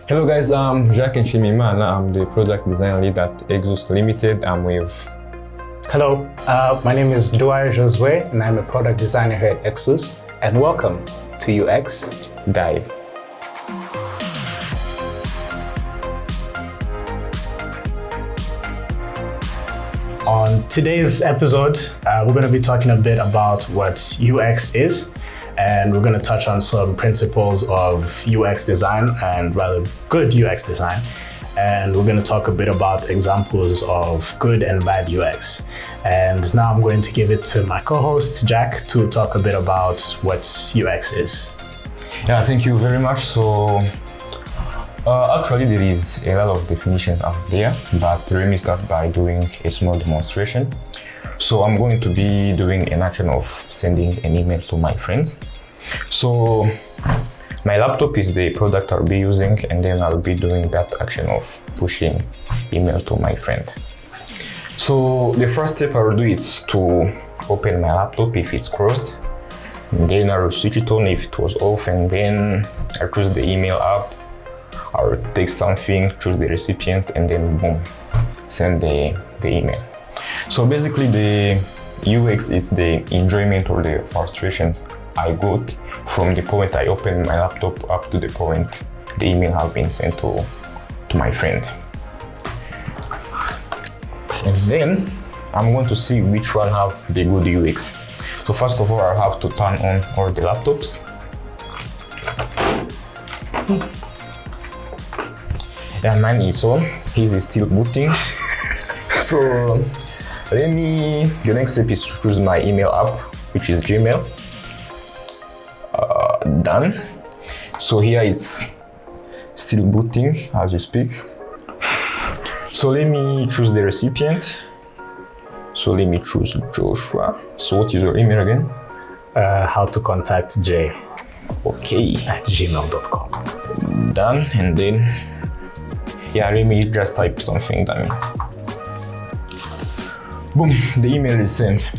Hello guys, I'm Nshimiyimana. I'm the product design lead at Exus Limited. I'm with... Hello, my name is Nduwayo Josue and I'm a product designer here at Exus, and welcome to UX Dive. On today's episode, we're going to be talking a bit about what UX is, and we're going to touch on some principles of UX design, and rather good UX design. And we're going to talk a bit about examples of good and bad UX. And now I'm going to give it to my co-host, Jack, to talk a bit about what UX is. Yeah, thank you very much. So, actually there is a lot of definitions out there, but let me start by doing a small demonstration. So I'm going to be doing an action of sending an email to my friends. So my laptop is the product I'll be using, and then I'll be doing that action of pushing email to my friend. So the first step I'll do is to open my laptop if it's closed. And then I'll switch it on if it was off, and then I'll choose the email app. I'll take something, choose the recipient, and then boom, send the email. So basically the UX is the enjoyment or the frustrations I got from the point I opened my laptop up to the point the email has been sent to my friend. And then I'm going to see which one have the good UX. So first of all, I'll have to turn on all the laptops. And mine is on, his is still booting. So the next step is to choose my email app, which is Gmail. Done. So here it's still booting as we speak. So let me choose the recipient. So let me choose Joshua. So what is your email again? How to contact J. Okay. At gmail.com. Done. And then, yeah, let me just type something down. Boom, the email is sent.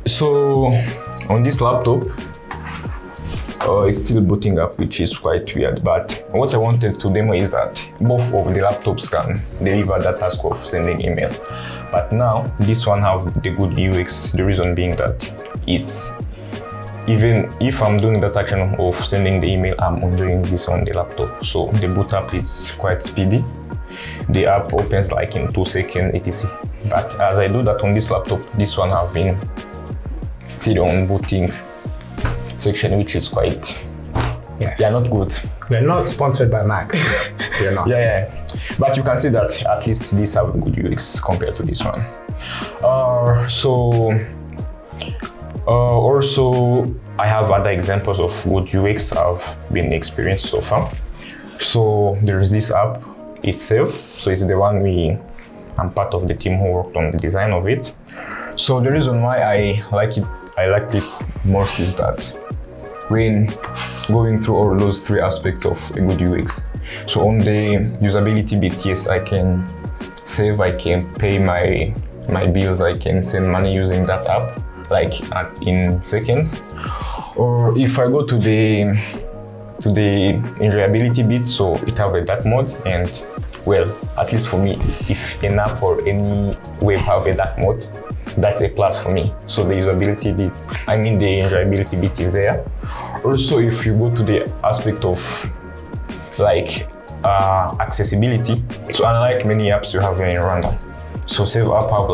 So on this laptop, it's still booting up, which is quite weird. But what I wanted to demo is that both of the laptops can deliver that task of sending email. But now this one have the good UX. The reason being that it's, even if I'm doing that action of sending the email, I'm doing this on the laptop. So the boot up is quite speedy. The app opens like in 2 seconds, etc. But as I do that on this laptop, this one have been still on booting section, which is quite, yeah, not good. We're not sponsored by Mac. We're not. Yeah. But you can see that at least these have good UX compared to this one. Also, I have other examples of good UX I've been experienced so far. So there is this app, it's Save. So it's the one I'm part of the team who worked on the design of it. So the reason why I liked it most is that when going through all those 3 aspects of a good UX. So on the usability bit, yes, I can save, I can pay my bills, I can send money using that app, like in seconds. Or if I go to the enjoyability bit, so it have a dark mode, and well, at least for me, if an app or any web have a dark mode, that's a plus for me. So the usability bit, the enjoyability bit is there. Also, if you go to the aspect of like accessibility, so unlike many apps you have in Rwanda, so Save app have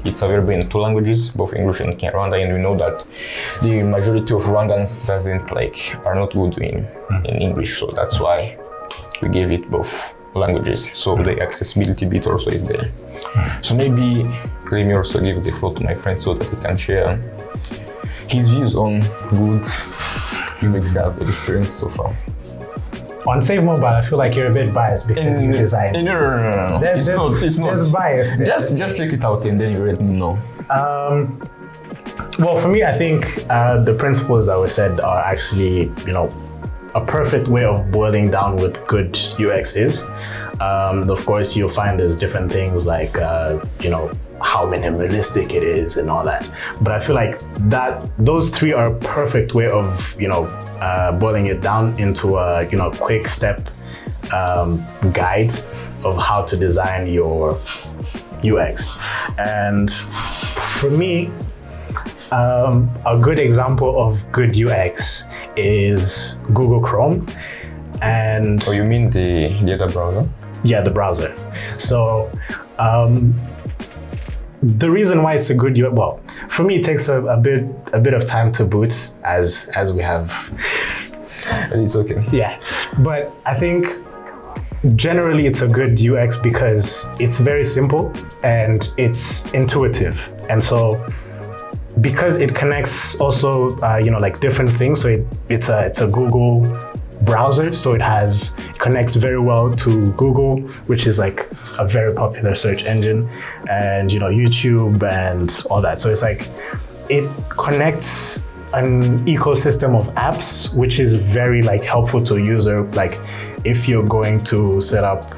it's available in 2 languages, both English and Rwanda, and we know that the majority of Rwandans are not good in English, so that's why we gave it both languages. So the accessibility bit also is there. So maybe let me also give the floor to my friend so that he can share his views on good UX I've experienced so far. On Save Mobile, I feel like you're a bit biased because you designed it. No. It's not. There's bias there. Just check it out and then you let me know. Well, for me, I think the principles that were said are actually, a perfect way of boiling down what good UX is. Of course, you'll find there's different things like, how minimalistic it is and all that. But I feel like those 3 are a perfect way of, boiling it down into a, quick step guide of how to design your UX. And for me, a good example of good UX is Google Chrome. And you mean the other browser? Yeah, the browser. So the reason why it's a good UX, well, for me it takes a bit of time to boot, as we have. It's okay. Yeah, but I think generally it's a good UX because it's very simple and it's intuitive, and so because it connects also like different things. So it's a Google browser, so it connects very well to Google, which is like a very popular search engine, and YouTube and all that. So it's like it connects an ecosystem of apps, which is very like helpful to a user. Like if you're going to set up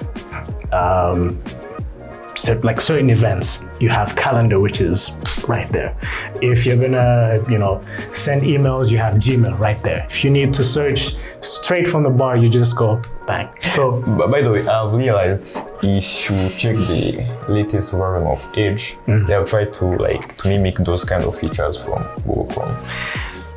like certain events, you have calendar, which is right there. If you're gonna send emails, you have Gmail right there. If you need to search straight from the bar, you just go bang. So by the way, I've realized if you check the latest version of Edge, they have tried to mimic those kind of features from Google Chrome.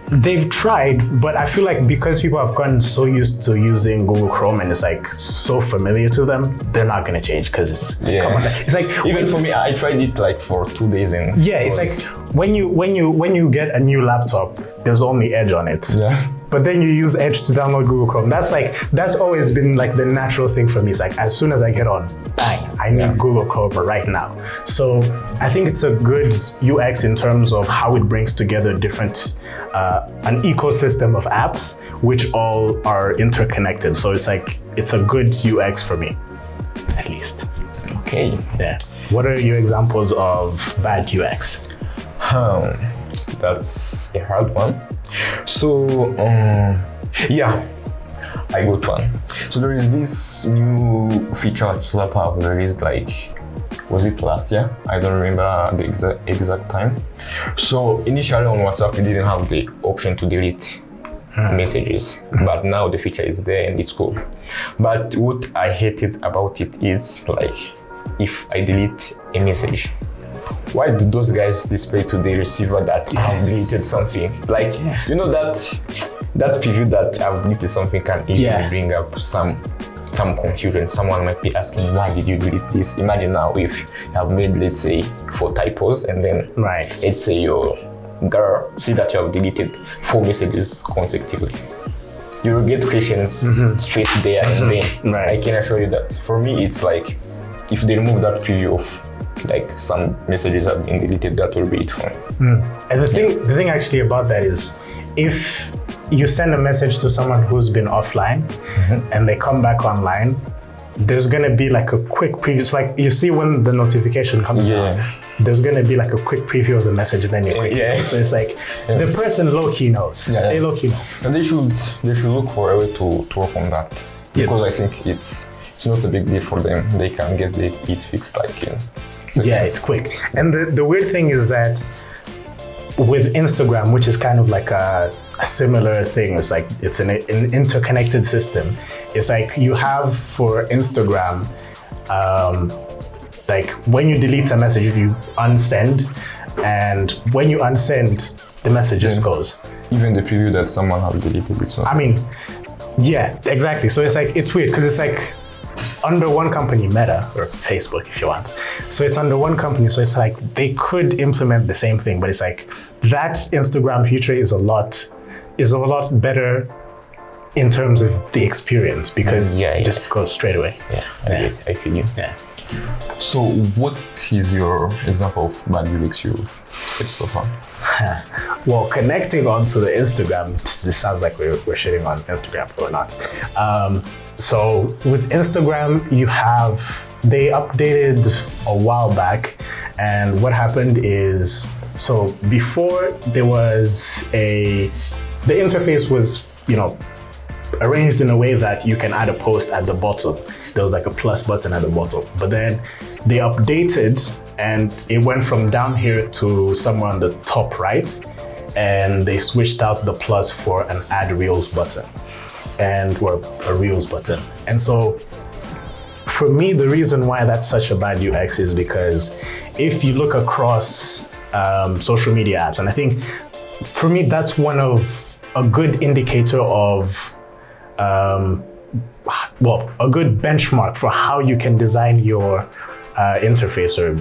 They've tried, but I feel like because people have gotten so used to using Google Chrome and it's like so familiar to them, they're not gonna change because it's like even for me, I tried it like for 2 days and it's like when you get a new laptop, there's only Edge on it. Yeah. But then you use Edge to download Google Chrome. That's always been like the natural thing for me. It's like as soon as I get on, bang, I need Google Chrome right now. So I think it's a good UX in terms of how it brings together different an ecosystem of apps which all are interconnected. So it's a good UX for me, at least. Okay. Yeah. What are your examples of bad UX? That's a hard one. So I got one. So there is this new feature Slap have released, was it last year? I don't remember the exact time. So initially on WhatsApp, we didn't have the option to delete messages, but now the feature is there and it's cool. But what I hated about it is if I delete a message, why do those guys display to the receiver that I have deleted something? That preview that I've deleted something can easily bring up some confusion. Someone might be asking, why did you delete this? Imagine now if you have made, let's say, 4 typos and then let's say your girl see that you have deleted 4 messages consecutively. You will get questions straight there and then. I can assure you that for me, it's like if they remove that preview of some messages have been deleted, that will be it for me. And the thing actually about that is, if you send a message to someone who's been offline and they come back online, there's gonna be a quick preview. It's like you see when the notification comes down, there's gonna be a quick preview of the message and then you click. So it's the person low-key knows. They low-key know. And they should look for a way to work on that. Because I think it's not a big deal for them. They can get it fixed in seconds. Yeah, it's quick. And the weird thing is that with Instagram, which is kind of like a similar thing, it's an interconnected system. It's you have for Instagram, when you delete a message, you unsend, and when you unsend, the message just goes. Even the preview that someone has deleted, it's not. I mean, yeah, exactly. So it's weird because it's under one company, Meta, or Facebook if you want. So it's under one company, so it's they could implement the same thing, but it's that Instagram feature is a lot better in terms of the experience because it just goes straight away. I feel you. Yeah. So what is your example of bad UX you did so far? Well, connecting onto the Instagram, this sounds like we're shitting on Instagram or not. So with Instagram, they updated a while back, and what happened is, so before there was the interface was, arranged in a way that you can add a post at the bottom. There was a plus button at the bottom, but then they updated and it went from down here to somewhere on the top right, and they switched out the plus for an add reels button. and or a Reels button. And so for me, the reason why that's such a bad UX is because if you look across social media apps, and I think for me, that's one of a good indicator of, a good benchmark for how you can design your interface or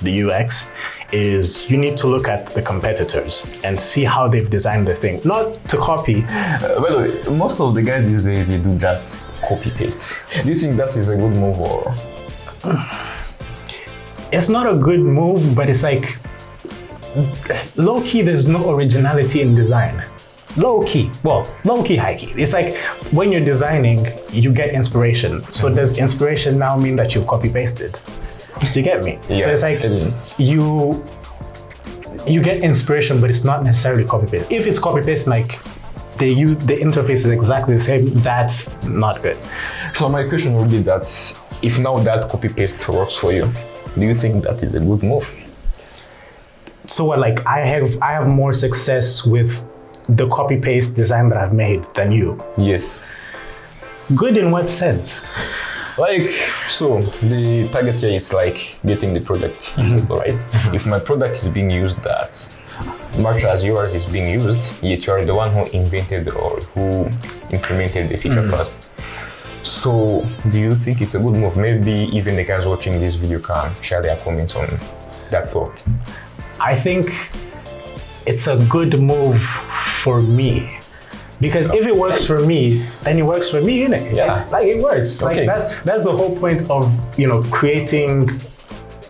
the UX is you need to look at the competitors and see how they've designed the thing, not to copy. By the way, most of the guys these days, they do just copy paste. Do you think that is a good move or? It's not a good move, but it's like low key. There's no originality in design. Low key, high key. It's like when you're designing, you get inspiration. So does inspiration now mean that you've copy pasted? Do you get me? Yeah. So it's like you get inspiration, but it's not necessarily copy paste. If it's copy paste, like the interface is exactly the same, that's not good. So my question would be that if now that copy paste works for you, do you think that is a good move? So like I have more success with the copy paste design that I've made than you. Yes. Good in what sense? Like, so the target here is like getting the product usable, right? Mm-hmm. If my product is being used that much as yours is being used, yet you are the one who invented or who implemented the feature first. So do you think it's a good move? Maybe even the guys watching this video can share their comments on that thought. I think it's a good move for me. Because if it works for me, then it works for me, innit? Yeah. Like it works. Okay. Like that's the whole point of creating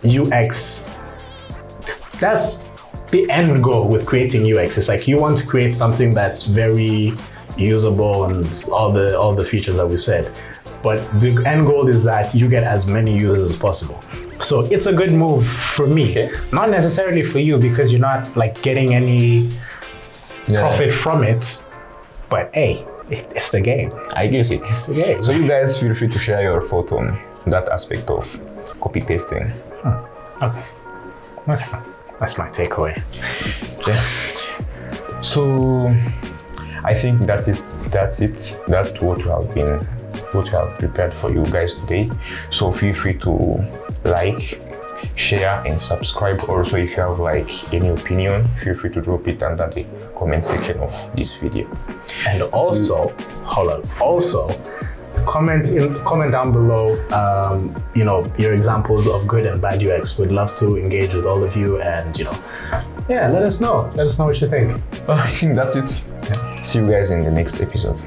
UX. That's the end goal with creating UX. It's like you want to create something that's very usable and all the features that we've said. But the end goal is that you get as many users as possible. So it's a good move for me. Okay. Not necessarily for you because you're not like getting any profit from it. But hey, it's the game. I guess it. It's the game. So you guys feel free to share your thought on that aspect of copy pasting. Okay. That's my takeaway. Yeah. So I think that's it. That's what we have prepared for you guys today. So feel free to like, share and subscribe. Also, if you have like any opinion, feel free to drop it under the comment section of this video. And also, comment down below your examples of good and bad UX. We'd love to engage with all of you and let us know what you think. I think that's it. See you guys in the next episode.